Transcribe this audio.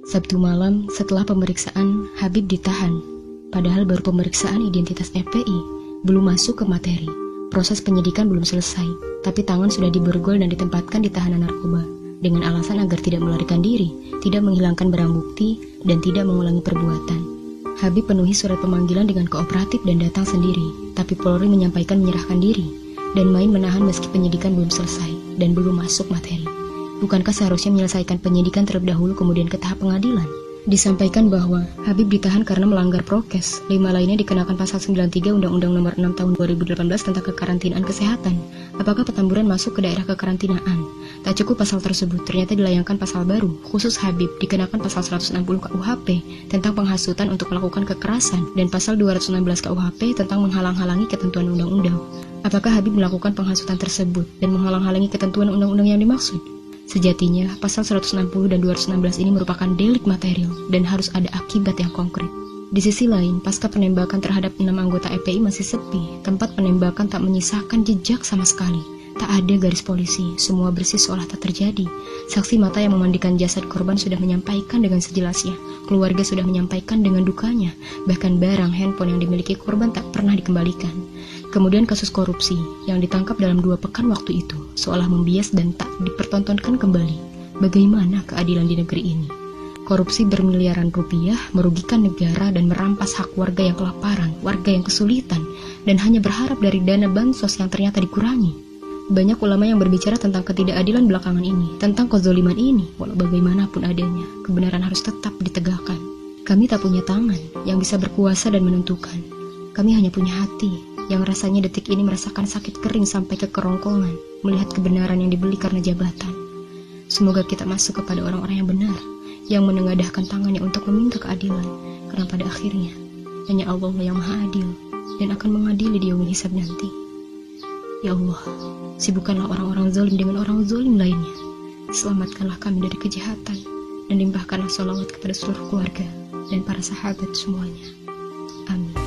Sabtu malam setelah pemeriksaan, Habib ditahan. Padahal baru pemeriksaan identitas FPI, belum masuk ke materi. Proses penyidikan belum selesai, tapi tangan sudah diborgol dan ditempatkan di tahanan narkoba dengan alasan agar tidak melarikan diri, tidak menghilangkan barang bukti, dan tidak mengulangi perbuatan. Habib penuhi surat pemanggilan dengan kooperatif dan datang sendiri, tapi Polri menyampaikan menyerahkan diri dan main menahan meski penyidikan belum selesai dan belum masuk materi. Bukankah seharusnya menyelesaikan penyidikan terlebih dahulu kemudian ke tahap pengadilan? Disampaikan bahwa Habib ditahan karena melanggar prokes. 5 lainnya dikenakan pasal 93 Undang-Undang Nomor 6 Tahun 2018 tentang kekarantinaan kesehatan. Apakah Petamburan masuk ke daerah kekarantinaan? Tak cukup pasal tersebut, ternyata dilayangkan pasal baru, khusus Habib, dikenakan pasal 160 KUHP tentang penghasutan untuk melakukan kekerasan dan pasal 216 KUHP tentang menghalang-halangi ketentuan undang-undang. Apakah Habib melakukan penghasutan tersebut dan menghalang-halangi ketentuan undang-undang yang dimaksud? Sejatinya, pasal 160 dan 216 ini merupakan delik material dan harus ada akibat yang konkret. Di sisi lain, pasca penembakan terhadap 6 anggota FPI masih sepi, tempat penembakan tak menyisakan jejak sama sekali. Tak ada garis polisi, semua bersih seolah tak terjadi. Saksi mata yang memandikan jasad korban sudah menyampaikan dengan sejelasnya. Keluarga sudah menyampaikan dengan dukanya. Bahkan barang handphone yang dimiliki korban tak pernah dikembalikan. Kemudian kasus korupsi yang ditangkap dalam 2 pekan waktu itu, seolah membias dan tak dipertontonkan kembali. Bagaimana keadilan di negeri ini? Korupsi bermiliaran rupiah merugikan negara dan merampas hak warga yang kelaparan, warga yang kesulitan, dan hanya berharap dari dana bansos yang ternyata dikurangi. Banyak ulama yang berbicara tentang ketidakadilan belakangan ini, tentang kezoliman ini, walau bagaimanapun adanya, kebenaran harus tetap ditegakkan. Kami tak punya tangan yang bisa berkuasa dan menentukan. Kami hanya punya hati yang rasanya detik ini merasakan sakit kering sampai ke kerongkongan, melihat kebenaran yang dibeli karena jabatan. Semoga kita masuk kepada orang-orang yang benar, yang menengadahkan tangannya untuk meminta keadilan, karena pada akhirnya hanya Allah yang maha adil dan akan mengadili di yaumul hisab nanti. Ya Allah, sibukkanlah orang-orang zalim dengan orang zalim lainnya. Selamatkanlah kami dari kejahatan dan limpahkanlah sholawat kepada seluruh keluarga dan para sahabat semuanya. Amin.